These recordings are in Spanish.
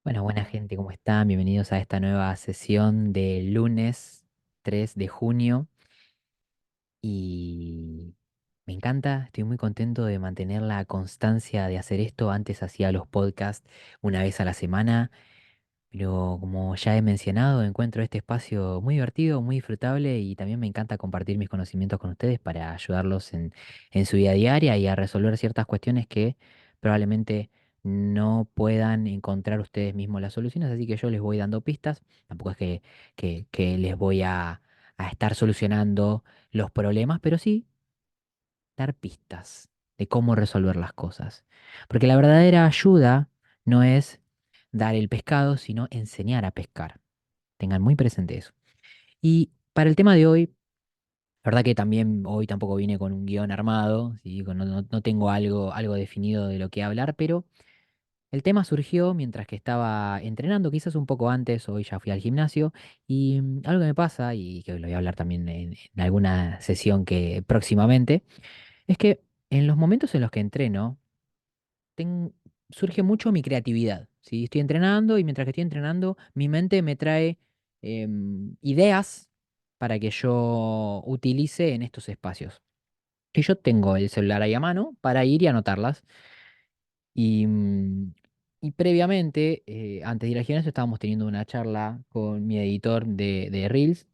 Bueno, buena gente, ¿cómo están? Bienvenidos a esta nueva sesión de lunes 3 de junio. Y me encanta, estoy muy contento de mantener la constancia de hacer esto. Antes hacía los podcasts una vez a la semana, pero como ya he mencionado, encuentro este espacio muy divertido, muy disfrutable y también me encanta compartir mis conocimientos con ustedes para ayudarlos en su vida diaria y a resolver ciertas cuestiones que probablemente no puedan encontrar ustedes mismos las soluciones, así que yo les voy dando pistas. Tampoco es que les voy a estar solucionando los problemas, pero sí dar pistas de cómo resolver las cosas. Porque la verdadera ayuda no es dar el pescado, sino enseñar a pescar. Tengan muy presente eso. Y para el tema de hoy, la verdad que también hoy tampoco vine con un guión armado, ¿sí? No tengo algo definido de lo que hablar, pero el tema surgió mientras que estaba entrenando, quizás un poco antes, hoy ya fui al gimnasio, y algo que me pasa, y que lo voy a hablar también en alguna sesión que próximamente, es que en los momentos en los que entreno, ten- surge mucho mi creatividad, ¿sí? Estoy entrenando y mientras que estoy entrenando, mi mente me trae ideas para que yo utilice en estos espacios. Y yo tengo el celular ahí a mano para ir y anotarlas. Y, y previamente, antes de ir al gimnasio, estábamos teniendo una charla con mi editor de Reels.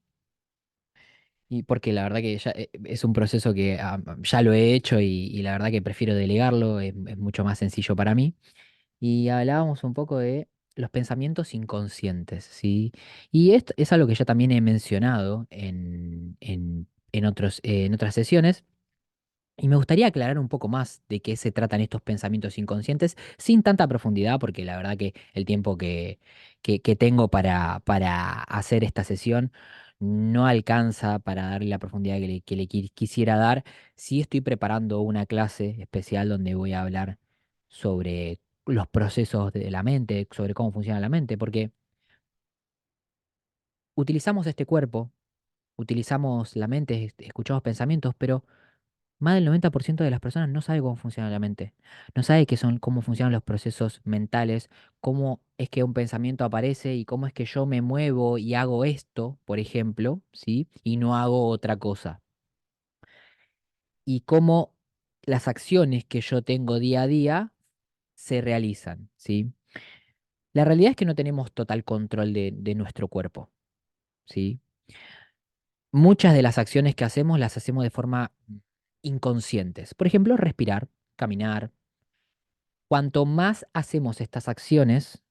Y porque la verdad que ya es un proceso que ya lo he hecho y la verdad que prefiero delegarlo, es mucho más sencillo para mí. Y hablábamos un poco de los pensamientos inconscientes, ¿sí? Y esto es algo que ya también he mencionado en otras sesiones. Y me gustaría aclarar un poco más de qué se tratan estos pensamientos inconscientes sin tanta profundidad, porque la verdad que el tiempo que tengo para hacer esta sesión no alcanza para darle la profundidad que le quisiera dar. Sí estoy preparando una clase especial donde voy a hablar sobre los procesos de la mente, sobre cómo funciona la mente, porque utilizamos este cuerpo, utilizamos la mente, escuchamos pensamientos, pero más del 90% de las personas no sabe cómo funciona la mente, no sabe cómo funcionan los procesos mentales, cómo es que un pensamiento aparece y cómo es que yo me muevo y hago esto, por ejemplo, ¿sí? Y no hago otra cosa. Y cómo las acciones que yo tengo día a día se realizan, ¿sí? La realidad es que no tenemos total control de nuestro cuerpo, ¿sí? Muchas de las acciones que hacemos las hacemos de forma inconscientes. Por ejemplo, respirar, caminar. Cuanto más hacemos estas acciones,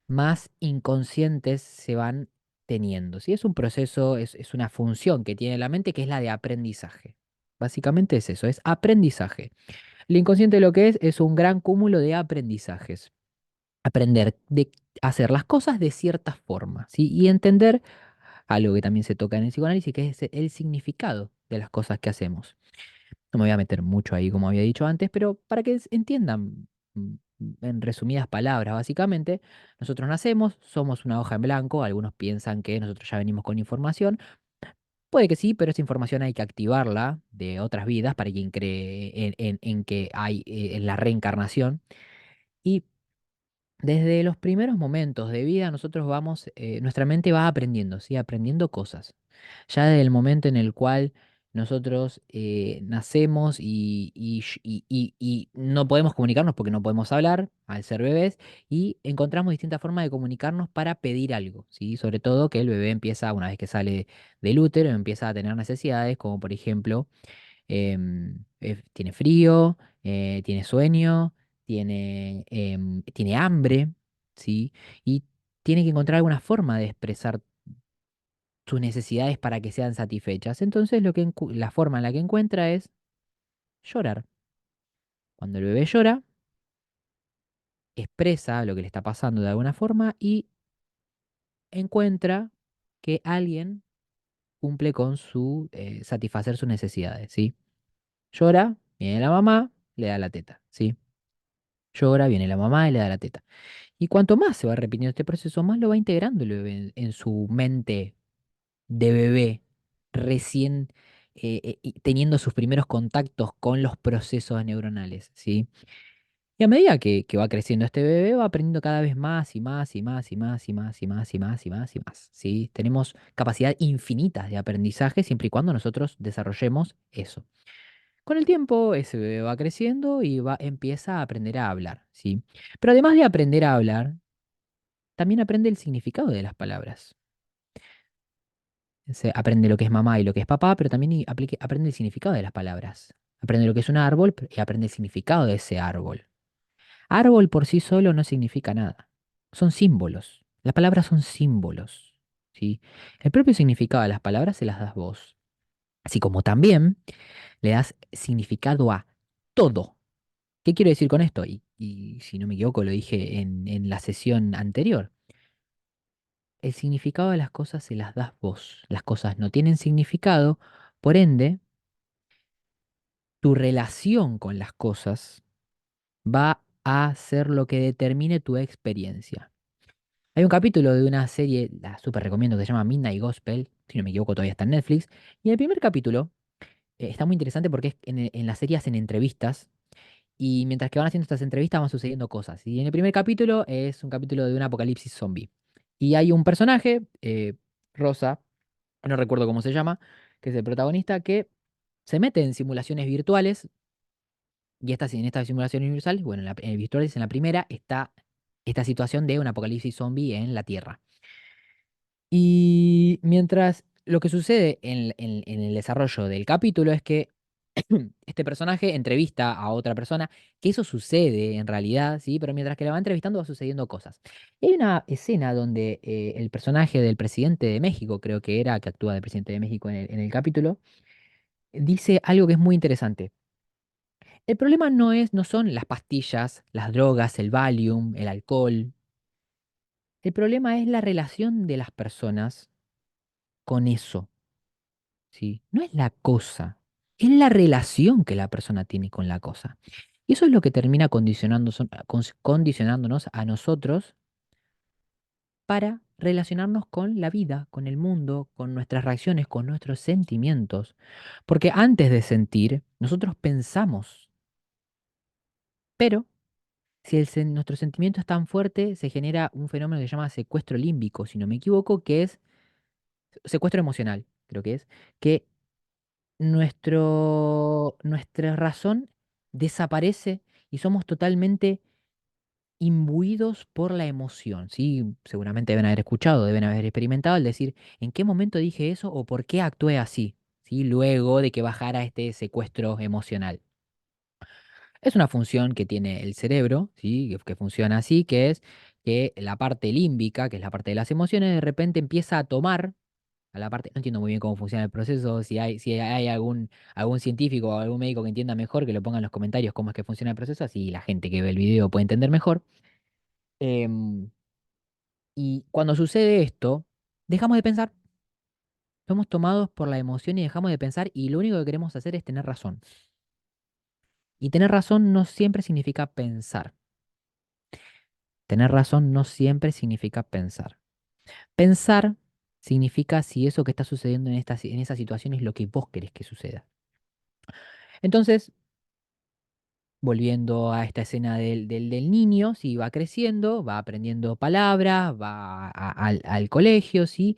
más inconscientes se van teniendo. ¿Sí? Es un proceso, es una función que tiene la mente que es la de aprendizaje. Básicamente es eso, es aprendizaje. El inconsciente lo que es un gran cúmulo de aprendizajes. Aprender de hacer las cosas de cierta forma, ¿sí? Y entender algo que también se toca en el psicoanálisis, que es el significado de las cosas que hacemos. No me voy a meter mucho ahí, como había dicho antes, pero para que entiendan, en resumidas palabras, básicamente, nosotros nacemos, somos una hoja en blanco, algunos piensan que nosotros ya venimos con información, puede que sí, pero esa información hay que activarla de otras vidas para quien cree en que hay en la reencarnación. Y desde los primeros momentos de vida, nosotros nuestra mente va aprendiendo, ¿sí? Aprendiendo cosas. Ya desde el momento en el cual nosotros nacemos y no podemos comunicarnos porque no podemos hablar al ser bebés y encontramos distintas formas de comunicarnos para pedir algo, ¿sí? Sobre todo que el bebé empieza, una vez que sale del útero, empieza a tener necesidades como por ejemplo tiene frío, tiene sueño, tiene hambre, ¿sí? Y tiene que encontrar alguna forma de expresar sus necesidades para que sean satisfechas. Entonces, la forma en la que encuentra es llorar. Cuando el bebé llora, expresa lo que le está pasando de alguna forma y encuentra que alguien cumple con satisfacer sus necesidades, ¿sí? Llora, viene la mamá, le da la teta, ¿sí? Llora, viene la mamá y le da la teta. Y cuanto más se va repitiendo este proceso, más lo va integrando el bebé en su mente de bebé, recién y teniendo sus primeros contactos con los procesos neuronales, ¿sí? Y a medida que va creciendo este bebé, va aprendiendo cada vez más y más y más y más y más y más y más y más y más. ¿Sí? Tenemos capacidad infinita de aprendizaje siempre y cuando nosotros desarrollemos eso. Con el tiempo, ese bebé va creciendo y empieza a aprender a hablar, ¿sí? Pero además de aprender a hablar, también aprende el significado de las palabras. Se aprende lo que es mamá y lo que es papá, pero también aprende el significado de las palabras. Aprende lo que es un árbol y aprende el significado de ese árbol. Árbol por sí solo no significa nada. Son símbolos. Las palabras son símbolos, ¿sí? El propio significado de las palabras se las das vos. Así como también le das significado a todo. ¿Qué quiero decir con esto? Y si no me equivoco, lo dije en la sesión anterior. El significado de las cosas se las das vos. Las cosas no tienen significado, por ende, tu relación con las cosas va a ser lo que determine tu experiencia. Hay un capítulo de una serie, la súper recomiendo, que se llama Midnight Gospel, si no me equivoco todavía está en Netflix, y en el primer capítulo está muy interesante porque en la serie hacen entrevistas, y mientras que van haciendo estas entrevistas van sucediendo cosas. Y en el primer capítulo es un capítulo de un apocalipsis zombie. Y hay un personaje, Rosa, no recuerdo cómo se llama, que es el protagonista, que se mete en simulaciones virtuales. Y en estas simulaciones virtuales, bueno, en virtuales en la primera está esta situación de un apocalipsis zombie en la Tierra. Y mientras lo que sucede en el desarrollo del capítulo es que este personaje entrevista a otra persona, que eso sucede en realidad, ¿sí? Pero mientras que la va entrevistando va sucediendo cosas. Y hay una escena donde el personaje del presidente de México, creo que era, que actúa de presidente de México en el capítulo, dice algo que es muy interesante. El problema no son las pastillas, las drogas, el Valium, el alcohol. El problema es la relación de las personas con eso, ¿sí? No es la cosa, es la relación que la persona tiene con la cosa. Y eso es lo que termina condicionándonos a nosotros para relacionarnos con la vida, con el mundo, con nuestras reacciones, con nuestros sentimientos. Porque antes de sentir, nosotros pensamos, pero si nuestro sentimiento es tan fuerte, se genera un fenómeno que se llama secuestro límbico, si no me equivoco, que es secuestro emocional, creo que nuestra razón desaparece y somos totalmente imbuidos por la emoción, ¿sí? Seguramente deben haber escuchado, deben haber experimentado el decir, ¿en qué momento dije eso o por qué actué así? ¿Sí? Luego de que bajara este secuestro emocional. Es una función que tiene el cerebro, ¿sí? Que funciona así, que es que la parte límbica, que es la parte de las emociones, de repente empieza a tomar a la parte, no entiendo muy bien cómo funciona el proceso, si hay algún científico o algún médico que entienda mejor, que lo ponga en los comentarios cómo es que funciona el proceso, así la gente que ve el video puede entender mejor. Em, y cuando sucede esto, dejamos de pensar, somos tomados por la emoción y dejamos de pensar y lo único que queremos hacer es tener razón. Y tener razón no siempre significa pensar. Tener razón no siempre significa pensar. Pensar significa si eso que está sucediendo en esa situación es lo que vos querés que suceda. Entonces, volviendo a esta escena del niño, sí, va creciendo, va aprendiendo palabras, va al colegio, sí,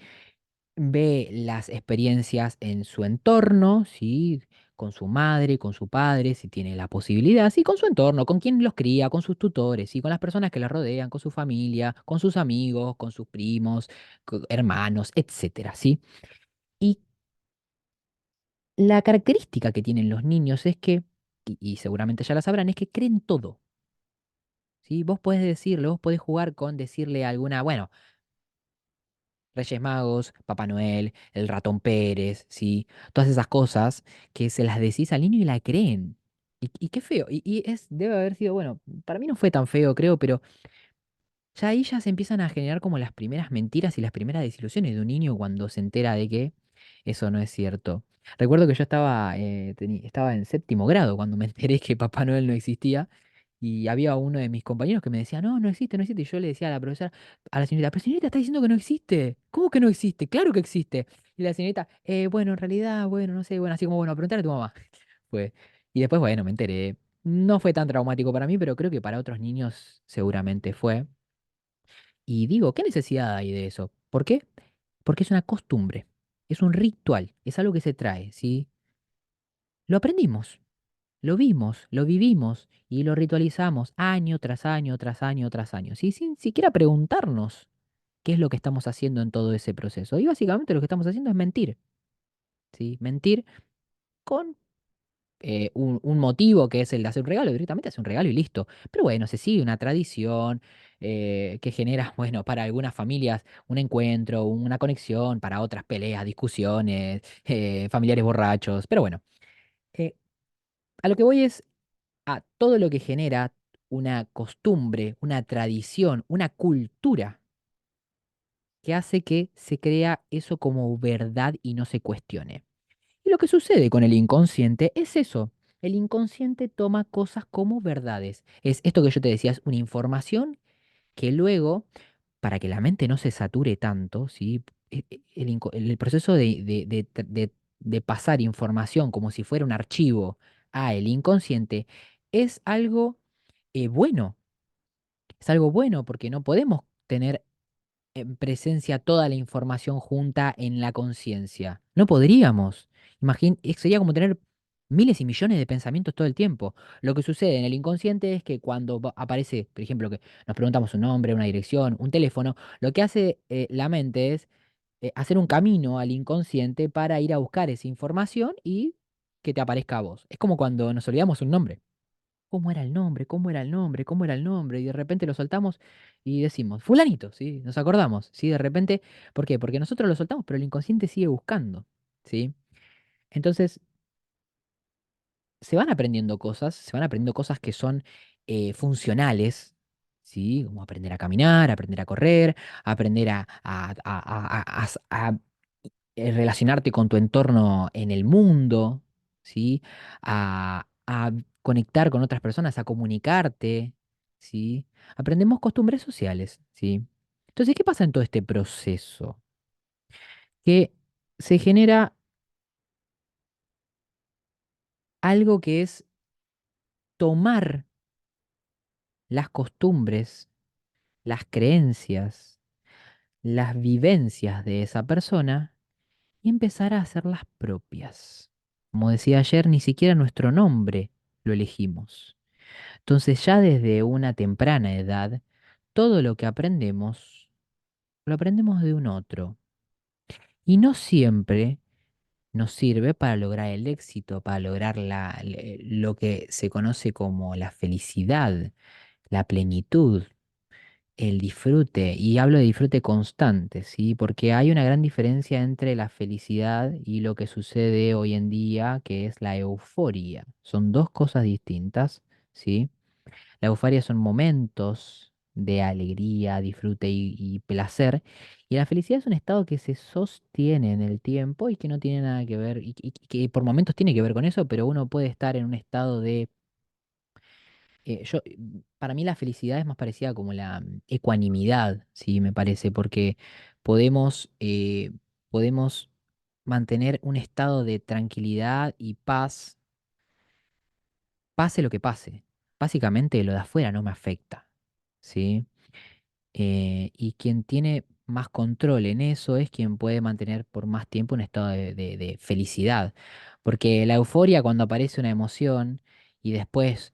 ve las experiencias en su entorno, sí, con su madre, con su padre, si tiene la posibilidad, sí, con su entorno, con quien los cría, con sus tutores, sí, con las personas que la rodean, con su familia, con sus amigos, con sus primos, hermanos, etcétera, sí. Y la característica que tienen los niños es que, y seguramente ya la sabrán, es que creen todo. ¿Sí? Vos podés decirle, vos podés jugar con decirle alguna, bueno, Reyes Magos, Papá Noel, el ratón Pérez, ¿sí? Todas esas cosas que se las decís al niño y la creen. Y qué feo. Debe haber sido, bueno, para mí no fue tan feo, creo, pero ya ahí ya se empiezan a generar como las primeras mentiras y las primeras desilusiones de un niño cuando se entera de que eso no es cierto. Recuerdo que yo estaba en séptimo grado cuando me enteré que Papá Noel no existía. Y había uno de mis compañeros que me decía, no, no existe, no existe. Y yo le decía a la profesora, a la señorita, pero señorita está diciendo que no existe. ¿Cómo que no existe? Claro que existe. Y la señorita, bueno, en realidad, bueno, no sé, bueno, así como, bueno, preguntarle a tu mamá. Fue. Y después, bueno, me enteré. No fue tan traumático para mí, pero creo que para otros niños seguramente fue. Y digo, ¿qué necesidad hay de eso? ¿Por qué? Porque es una costumbre, es un ritual, es algo que se trae, ¿sí? Lo aprendimos, lo vimos, lo vivimos y lo ritualizamos año tras año, tras año, tras año, ¿sí? Sin siquiera preguntarnos qué es lo que estamos haciendo en todo ese proceso. Y básicamente lo que estamos haciendo es mentir, ¿sí? Mentir con un motivo que es el de hacer un regalo, directamente hace un regalo y listo. Pero bueno, se sigue una tradición que genera, bueno, para algunas familias un encuentro, una conexión, para otras peleas, discusiones, familiares borrachos. Pero bueno, eh, a lo que voy es a todo lo que genera una costumbre, una tradición, una cultura que hace que se crea eso como verdad y no se cuestione. Y lo que sucede con el inconsciente es eso. El inconsciente toma cosas como verdades. Es esto que yo te decía, es una información que luego, para que la mente no se sature tanto, ¿sí? El proceso de pasar información como si fuera un archivo a el inconsciente es algo bueno. Es algo bueno porque no podemos tener en presencia toda la información junta en la conciencia. No podríamos. Sería como tener miles y millones de pensamientos todo el tiempo. Lo que sucede en el inconsciente es que cuando aparece, por ejemplo, que nos preguntamos un nombre, una dirección, un teléfono, lo que hace la mente es hacer un camino al inconsciente para ir a buscar esa información y que te aparezca a vos. Es como cuando nos olvidamos un nombre. ¿Cómo era el nombre? ¿Cómo era el nombre? ¿Cómo era el nombre? Y de repente lo soltamos y decimos, fulanito, ¿sí? Nos acordamos, ¿sí? De repente, ¿por qué? Porque nosotros lo soltamos, pero el inconsciente sigue buscando, ¿sí? Entonces, se van aprendiendo cosas que son funcionales, ¿sí? Como aprender a caminar, aprender a correr, aprender a relacionarte con tu entorno en el mundo, ¿sí? A conectar con otras personas, a comunicarte, ¿sí? Aprendemos costumbres sociales, ¿sí? Entonces, ¿qué pasa en todo este proceso? Que se genera algo que es tomar las costumbres, las creencias, las vivencias de esa persona y empezar a hacerlas propias. Como decía ayer, ni siquiera nuestro nombre lo elegimos. Entonces ya desde una temprana edad, todo lo que aprendemos, lo aprendemos de un otro. Y no siempre nos sirve para lograr el éxito, para lograr lo que se conoce como la felicidad, la plenitud, el disfrute. Y hablo de disfrute constante, ¿sí? Porque hay una gran diferencia entre la felicidad y lo que sucede hoy en día, que es la euforia. Son dos cosas distintas, ¿sí? La euforia son momentos de alegría, disfrute y placer. Y la felicidad es un estado que se sostiene en el tiempo y que no tiene nada que ver, y que por momentos tiene que ver con eso, pero uno puede estar en un estado de... para mí la felicidad es más parecida como la ecuanimidad, sí, me parece, porque podemos mantener un estado de tranquilidad y paz, pase lo que pase. Básicamente lo de afuera no me afecta, ¿sí? Y quien tiene más control en eso es quien puede mantener por más tiempo un estado de felicidad. Porque la euforia, cuando aparece una emoción y después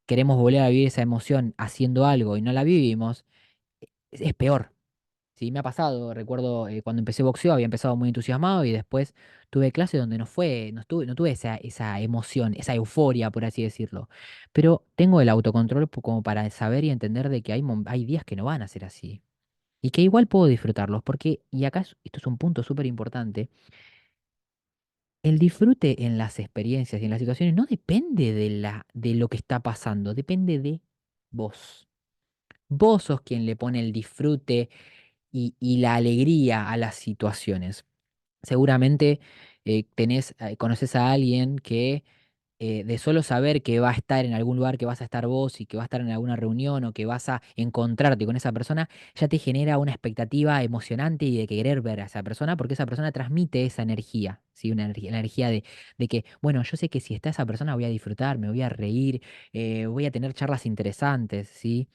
queremos volver a vivir esa emoción haciendo algo y no la vivimos, es peor. Sí, me ha pasado, recuerdo cuando empecé boxeo había empezado muy entusiasmado y después tuve clases donde no tuve esa emoción, esa euforia, por así decirlo. Pero tengo el autocontrol como para saber y entender de que hay días que no van a ser así. Y que igual puedo disfrutarlos, porque, y acá esto es un punto súper importante, el disfrute en las experiencias y en las situaciones no depende de lo que está pasando, depende de vos. Vos sos quien le pone el disfrute y la alegría a las situaciones. Seguramente conoces a alguien que de solo saber que va a estar en algún lugar, que vas a estar vos y que va a estar en alguna reunión o que vas a encontrarte con esa persona, ya te genera una expectativa emocionante y de querer ver a esa persona porque esa persona transmite esa energía, ¿sí? Una energía, la energía de que, bueno, yo sé que si está esa persona voy a disfrutar, me voy a reír, voy a tener charlas interesantes, ¿sí?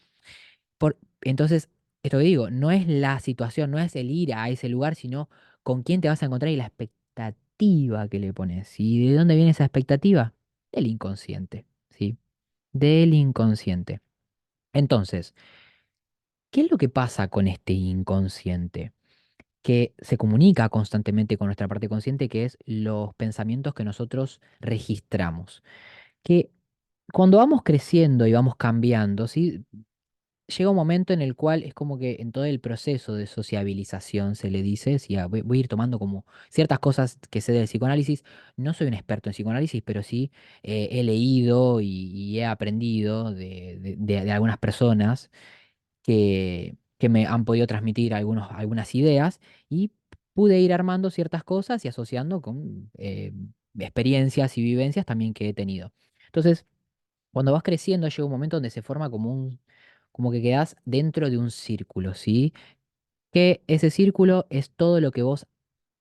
Entonces, esto que digo, no es la situación, no es el ir a ese lugar, sino con quién te vas a encontrar y la expectativa que le pones. ¿Y de dónde viene esa expectativa? Del inconsciente, ¿sí? Del inconsciente. Entonces, ¿qué es lo que pasa con este inconsciente? Que se comunica constantemente con nuestra parte consciente, que es los pensamientos que nosotros registramos. Que cuando vamos creciendo y vamos cambiando, ¿sí? Llega un momento en el cual es como que en todo el proceso de sociabilización se le dice, sí, voy a ir tomando como ciertas cosas que sé del psicoanálisis. No soy un experto en psicoanálisis, pero sí he leído y he aprendido de algunas personas que me han podido transmitir algunas ideas y pude ir armando ciertas cosas y asociando con experiencias y vivencias también que he tenido. Entonces, cuando vas creciendo, llega un momento donde se forma como que quedás dentro de un círculo, ¿sí? Que ese círculo es todo lo que vos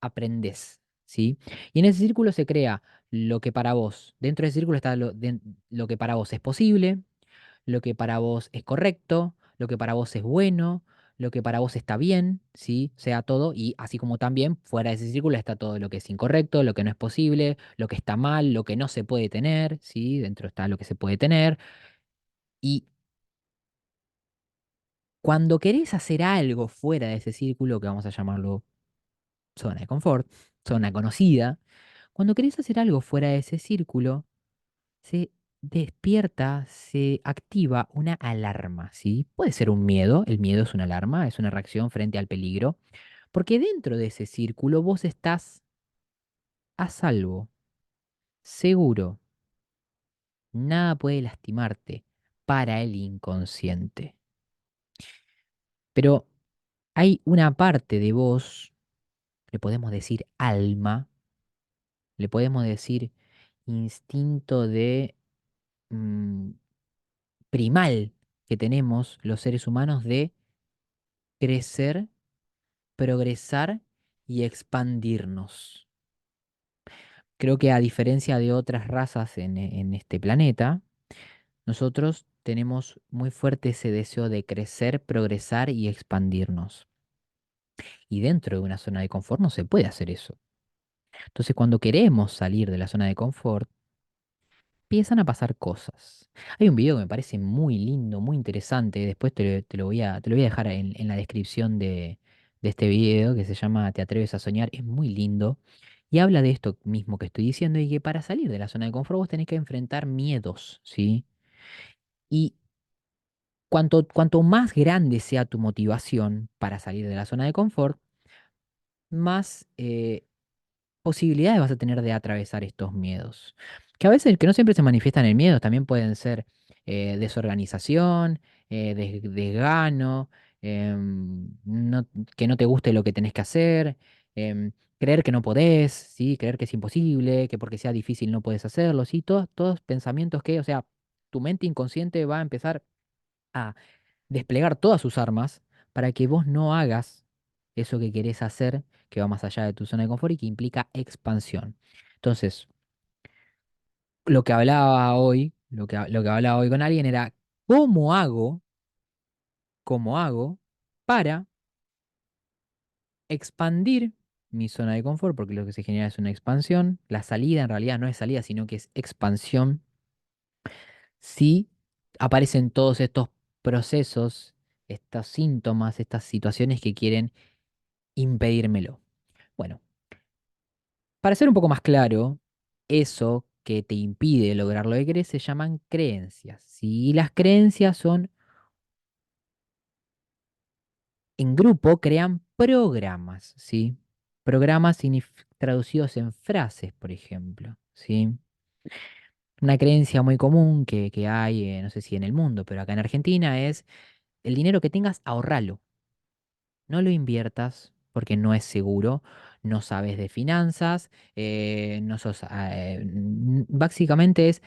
aprendés, ¿sí? Y en ese círculo se crea lo que para vos, dentro de ese círculo está lo que para vos es posible, lo que para vos es correcto, lo que para vos es bueno, lo que para vos está bien, ¿sí? Sea todo, y así como también fuera de ese círculo está todo lo que es incorrecto, lo que no es posible, lo que está mal, lo que no se puede tener, ¿sí? Dentro está lo que se puede tener. Y cuando querés hacer algo fuera de ese círculo, que vamos a llamarlo zona de confort, zona conocida, cuando querés hacer algo fuera de ese círculo, se despierta, se activa una alarma, ¿sí? Puede ser un miedo, el miedo es una alarma, es una reacción frente al peligro, porque dentro de ese círculo vos estás a salvo, seguro, nada puede lastimarte para el inconsciente. Pero hay una parte de vos, le podemos decir alma, le podemos decir instinto de mm, primal que tenemos los seres humanos de crecer, progresar y expandirnos. Creo que a diferencia de otras razas en este planeta, nosotros tenemos muy fuerte ese deseo de crecer, progresar y expandirnos. Y dentro de una zona de confort no se puede hacer eso. Entonces, cuando queremos salir de la zona de confort, empiezan a pasar cosas. Hay un video que me parece muy lindo, muy interesante. Después te lo voy a dejar en la descripción de este video que se llama ¿Te atreves a soñar? Es muy lindo. Y habla de esto mismo que estoy diciendo y que para salir de la zona de confort vos tenés que enfrentar miedos, ¿sí? Y cuanto más grande sea tu motivación para salir de la zona de confort, más posibilidades vas a tener de atravesar estos miedos. Que a veces, que no siempre se manifiestan en miedos, también pueden ser desorganización, desgano, que no te guste lo que tenés que hacer, creer que no podés, ¿sí? Creer que es imposible, que porque sea difícil no puedes hacerlo, ¿sí? Todos pensamientos que, o sea, tu mente inconsciente va a empezar a desplegar todas sus armas para que vos no hagas eso que querés hacer, que va más allá de tu zona de confort y que implica expansión. Entonces, lo que hablaba hoy con alguien era, ¿cómo hago, cómo hago para expandir mi zona de confort? Porque lo que se genera es una expansión. La salida en realidad no es salida, sino que es expansión. Si aparecen todos estos procesos, estos síntomas, estas situaciones que quieren impedírmelo. Bueno, para ser un poco más claro, eso que te impide lograr lo que querés se llaman creencias. Si las creencias son en grupo, crean programas, ¿sí? Programas traducidos en frases, por ejemplo, ¿sí? Una creencia muy común que hay, no sé si en el mundo, pero acá en Argentina es el dinero que tengas, ahorralo. No lo inviertas porque no es seguro. no sabes de finanzas, no sos, básicamente es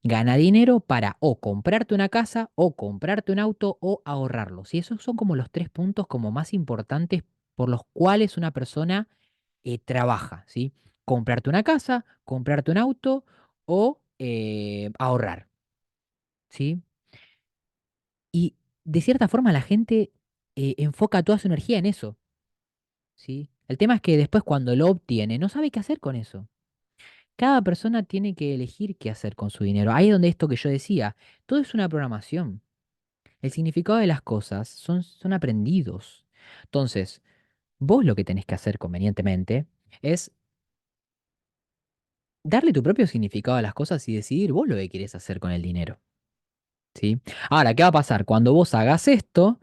gana dinero para o comprarte una casa, o comprarte un auto, o ahorrarlo. ¿Sí? Esos son como los tres puntos como más importantes por los cuales una persona trabaja, ¿sí? Comprarte una casa, comprarte un auto o ahorrar, ¿sí? Y de cierta forma la gente enfoca toda su energía en eso, ¿sí? El tema es que después cuando lo obtiene no sabe qué hacer con eso. Cada persona tiene que elegir qué hacer con su dinero. Ahí es donde esto que yo decía, todo es una programación. El significado de las cosas son aprendidos. Entonces, vos lo que tenés que hacer convenientemente es darle tu propio significado a las cosas y decidir vos lo que querés hacer con el dinero, ¿sí? Ahora, ¿qué va a pasar? Cuando vos hagas esto,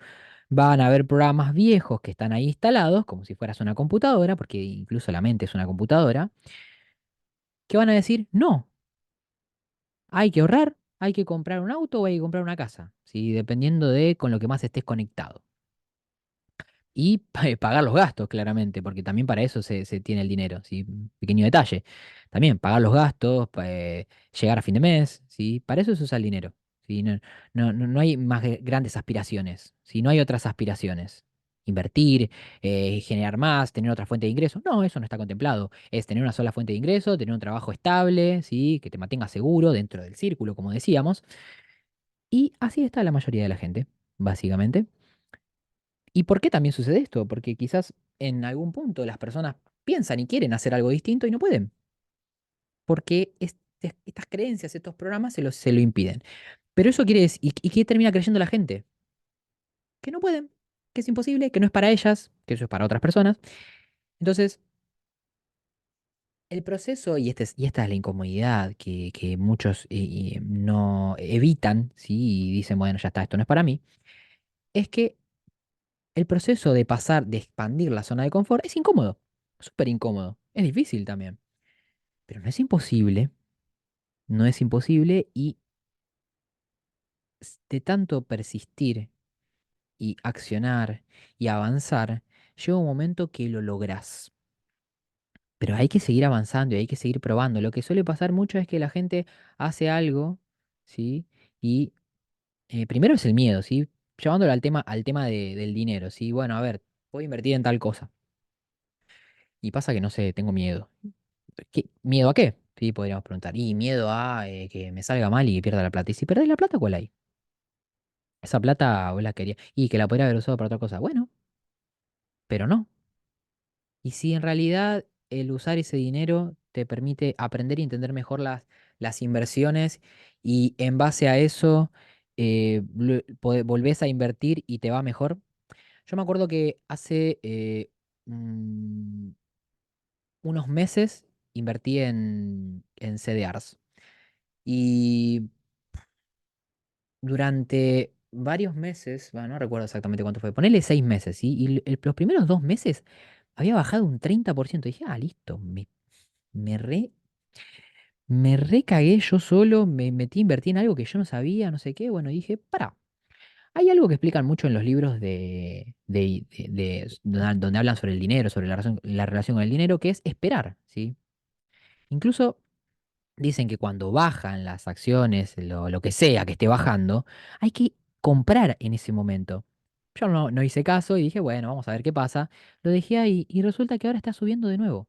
van a haber programas viejos que están ahí instalados, como si fueras una computadora, porque incluso la mente es una computadora, que van a decir, no, hay que ahorrar, hay que comprar un auto o hay que comprar una casa, ¿sí? Dependiendo de con lo que más estés conectado. Y pagar los gastos, claramente, porque también para eso se tiene el dinero, ¿sí? Pequeño detalle. También pagar los gastos, llegar a fin de mes, ¿sí? Para eso se usa el dinero, ¿sí? No hay más grandes aspiraciones, ¿sí? No hay otras aspiraciones. Invertir, generar más, tener otra fuente de ingreso. No, eso no está contemplado. Es tener una sola fuente de ingreso, tener un trabajo estable, ¿sí? Que te mantenga seguro dentro del círculo, como decíamos. Y así está la mayoría de la gente, básicamente. ¿Y por qué también sucede esto? Porque quizás en algún punto las personas piensan y quieren hacer algo distinto y no pueden, porque estas creencias, estos programas se lo impiden. Pero eso quiere decir, ¿y qué termina creyendo la gente? Que no pueden, que es imposible, que no es para ellas, que eso es para otras personas. Entonces, el proceso, y esta es la incomodidad que muchos no evitan, ¿sí? Y dicen, bueno, ya está, esto no es para mí, es que el proceso de pasar, de expandir la zona de confort es incómodo, súper incómodo, es difícil también. Pero no es imposible, no es imposible y de tanto persistir y accionar y avanzar, llega un momento que lo lográs. Pero hay que seguir avanzando y hay que seguir probando. Lo que suele pasar mucho es que la gente hace algo, ¿sí? Y primero es el miedo, ¿sí? Llevándolo al tema del dinero, ¿sí? Bueno, a ver, voy a invertir en tal cosa. Y pasa que no sé, tengo miedo. ¿Miedo a qué? Sí, podríamos preguntar. Y miedo a que me salga mal y que pierda la plata. ¿Y si perdés la plata, cuál hay? Esa plata vos la querías. Y que la podría haber usado para otra cosa. Bueno, pero no. Y si en realidad el usar ese dinero te permite aprender y entender mejor las inversiones y en base a eso volvés a invertir y te va mejor. Yo me acuerdo que hace mm, unos meses invertí en CDRs. Y durante varios meses, bueno, no recuerdo exactamente cuánto fue, ponele 6 meses, ¿sí? Y los primeros 2 meses había bajado un 30%. Dije, ah, listo, me re, me recagué yo solo, me metí a invertir en algo que yo no sabía, no sé qué. Bueno, dije, para. Hay algo que explican mucho en los libros donde hablan sobre el dinero, sobre la relación con el dinero, que es esperar, ¿sí? Incluso dicen que cuando bajan las acciones, lo que sea que esté bajando, hay que comprar en ese momento. Yo no hice caso y dije, bueno, vamos a ver qué pasa. Lo dejé ahí y resulta que ahora está subiendo de nuevo.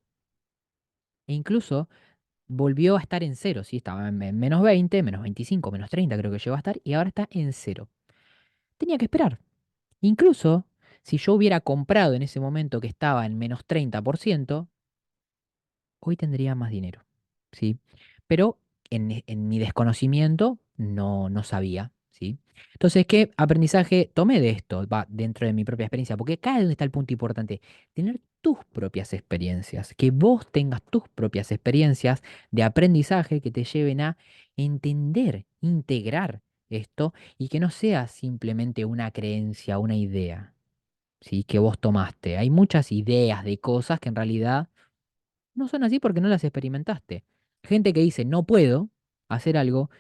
E incluso volvió a estar en cero, ¿sí? Estaba en -20, -25, -30 creo que llegó a estar y ahora está en cero. Tenía que esperar. Incluso si yo hubiera comprado en ese momento que estaba en -30%, hoy tendría más dinero, ¿sí? Pero en mi desconocimiento no sabía, ¿sí? Entonces, ¿qué aprendizaje tomé de esto? Va dentro de mi propia experiencia, porque acá es donde está el punto importante, tener tus propias experiencias, que vos tengas tus propias experiencias de aprendizaje que te lleven a entender, integrar esto y que no sea simplemente una creencia, una idea, ¿sí? Que vos tomaste. Hay muchas ideas de cosas que en realidad no son así porque no las experimentaste. Gente que dice, no puedo hacer algo,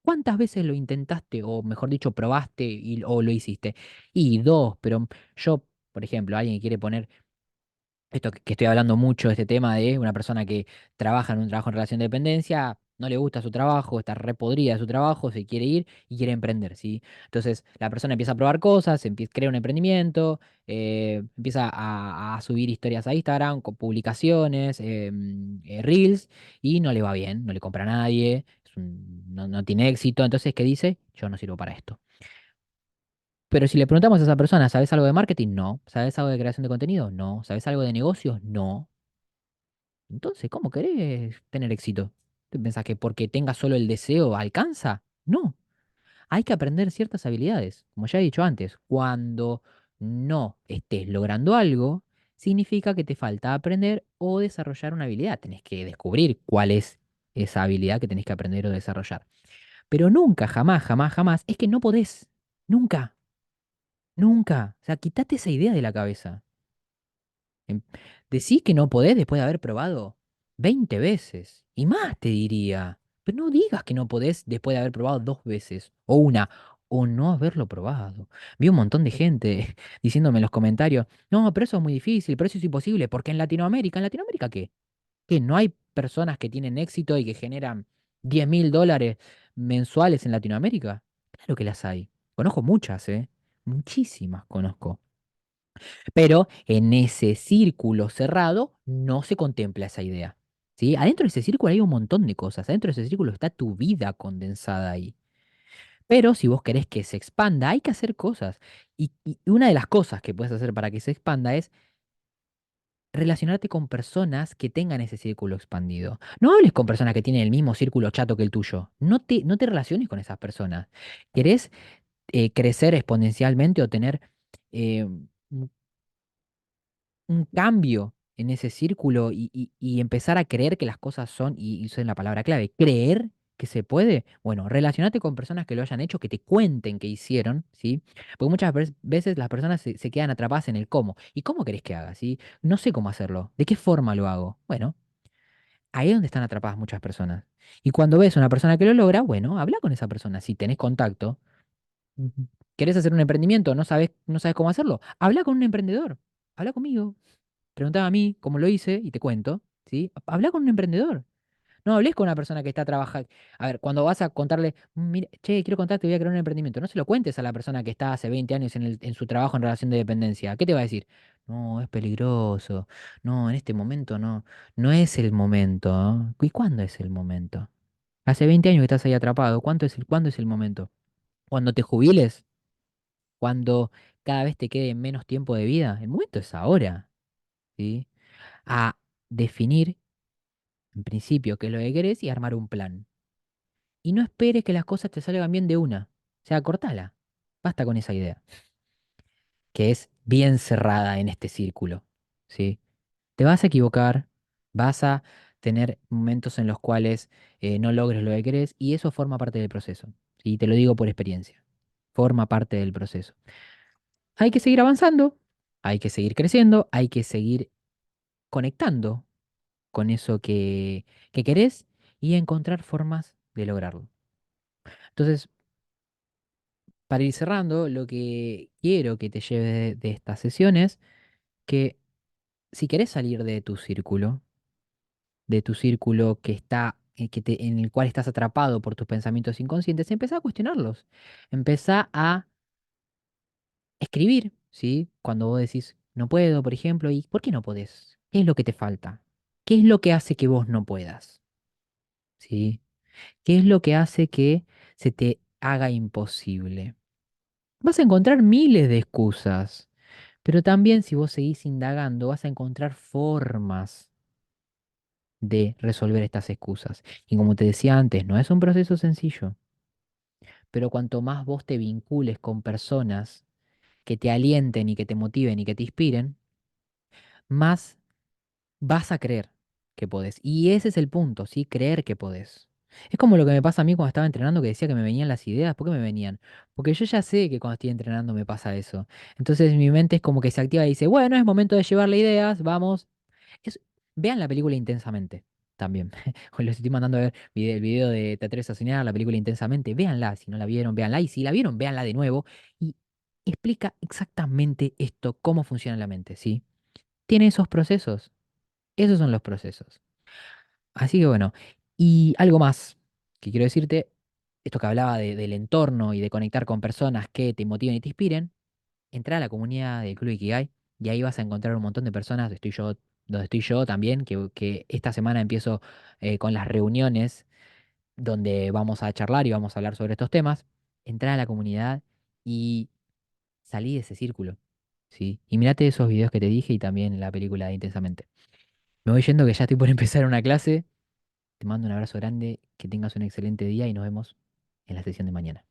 ¿cuántas veces lo intentaste o mejor dicho, probaste o lo hiciste? Y dos, pero yo, por ejemplo, alguien que quiere poner esto que estoy hablando mucho de este tema de una persona que trabaja en un trabajo en relación de dependencia, no le gusta su trabajo, está repodrida de su trabajo, se quiere ir y quiere emprender, ¿sí? Entonces la persona empieza a probar cosas, crea un emprendimiento, empieza a subir historias a Instagram, con publicaciones, reels, y no le va bien, no le compra a nadie, no tiene éxito, entonces, ¿qué dice? Yo no sirvo para esto. Pero si le preguntamos a esa persona, ¿sabes algo de marketing? No. ¿Sabes algo de creación de contenido? No. ¿Sabes algo de negocios? No. Entonces, ¿cómo querés tener éxito? ¿Te pensás que porque tengas solo el deseo alcanza? No. Hay que aprender ciertas habilidades. Como ya he dicho antes, cuando no estés logrando algo, significa que te falta aprender o desarrollar una habilidad. Tenés que descubrir cuál es esa habilidad que tenés que aprender o desarrollar. Pero nunca, jamás, jamás, jamás, es que no podés. Nunca, nunca. O sea, quítate esa idea de la cabeza. Em, Decí que no podés después de haber probado 20 veces. Y más te diría. Pero no digas que no podés después de haber probado 2 veces. O una. O no haberlo probado. Vi un montón de gente diciéndome en los comentarios, no, pero eso es muy difícil, pero eso es imposible, porque ¿en Latinoamérica qué? ¿Qué? ¿No hay personas que tienen éxito y que generan $10.000 mensuales en Latinoamérica? Claro que las hay. Conozco muchas, ¿eh? Muchísimas conozco. Pero en ese círculo cerrado no se contempla esa idea. ¿Sí? Adentro de ese círculo hay un montón de cosas. Adentro de ese círculo está tu vida condensada ahí. Pero si vos querés que se expanda, hay que hacer cosas. Y una de las cosas que puedes hacer para que se expanda es relacionarte con personas que tengan ese círculo expandido. No hables con personas que tienen el mismo círculo chato que el tuyo. No te relaciones con esas personas. ¿Querés crecer exponencialmente o tener eh, un cambio en ese círculo y empezar a creer que las cosas son, y eso es la palabra clave, creer que se puede? Bueno, relacionate con personas que lo hayan hecho, que te cuenten que hicieron, ¿sí? Porque muchas veces las personas se quedan atrapadas en el cómo. ¿Y cómo querés que haga, sí? No sé cómo hacerlo. ¿De qué forma lo hago? Bueno, ahí es donde están atrapadas muchas personas. Y cuando ves a una persona que lo logra, bueno, habla con esa persona. Si tenés contacto, ujú, ¿querés hacer un emprendimiento? ¿No sabes cómo hacerlo? Habla con un emprendedor. Habla conmigo. Preguntaba a mí cómo lo hice y te cuento, ¿sí? Habla con un emprendedor. No hables con una persona que está trabajando. A ver, cuando vas a contarle, Mira, che, quiero contarte, voy a crear un emprendimiento". No se lo cuentes a la persona que está hace 20 años en su trabajo en relación de dependencia. ¿Qué te va a decir? No, es peligroso. No, en este momento no. No es el momento. ¿No? ¿Y cuándo es el momento? Hace 20 años que estás ahí atrapado. ¿Cuándo es el momento? ¿Cuando te jubiles? ¿Cuando cada vez te quede menos tiempo de vida? El momento es ahora, ¿sí? A definir en principio qué es lo que querés y armar un plan. Y no esperes que las cosas te salgan bien de una. O sea, cortala. Basta con esa idea, que es bien cerrada en este círculo. ¿Sí? Te vas a equivocar, vas a tener momentos en los cuales no logres lo que querés y eso forma parte del proceso. Y te lo digo por experiencia. Forma parte del proceso. Hay que seguir avanzando, hay que seguir creciendo, hay que seguir conectando con eso que querés y encontrar formas de lograrlo. Entonces, para ir cerrando, lo que quiero que te lleve de estas sesiones, que si querés salir de tu círculo que está, en el cual estás atrapado por tus pensamientos inconscientes, empezá a cuestionarlos. Empezá a escribir, ¿sí? Cuando vos decís, no puedo, por ejemplo, ¿y por qué no podés? ¿Qué es lo que te falta? ¿Qué es lo que hace que vos no puedas? ¿Sí? ¿Qué es lo que hace que se te haga imposible? Vas a encontrar miles de excusas, pero también si vos seguís indagando, vas a encontrar formas de resolver estas excusas. Y como te decía antes, no es un proceso sencillo, pero cuanto más vos te vincules con personas que te alienten y que te motiven y que te inspiren, más vas a creer que podés. Y ese es el punto, ¿sí? Creer que podés. Es como lo que me pasa a mí cuando estaba entrenando, que decía que me venían las ideas. ¿Por qué me venían? Porque yo ya sé que cuando estoy entrenando me pasa eso. Entonces mi mente es como que se activa y dice, bueno, es momento de llevarle ideas, vamos. Es- Vean la película Intensamente también. Os les estoy mandando a ver el video de Te atreves a soñar, la película Intensamente. Véanla, si no la vieron, véanla. Y si la vieron, véanla de nuevo. Y explica exactamente esto, cómo funciona la mente, ¿sí? tiene esos procesos. Esos son los procesos. Así que bueno, y algo más que quiero decirte, esto que hablaba del entorno y de conectar con personas que te motiven y te inspiren, entra a la comunidad del Club Ikigai y ahí vas a encontrar un montón de personas, donde estoy yo también, que esta semana empiezo con las reuniones donde vamos a charlar y vamos a hablar sobre estos temas. Entra a la comunidad y salí de ese círculo, ¿sí? Y mirate esos videos que te dije y también la película de Intensamente. Me voy yendo que ya estoy por empezar una clase. Te mando un abrazo grande, que tengas un excelente día y nos vemos en la sesión de mañana.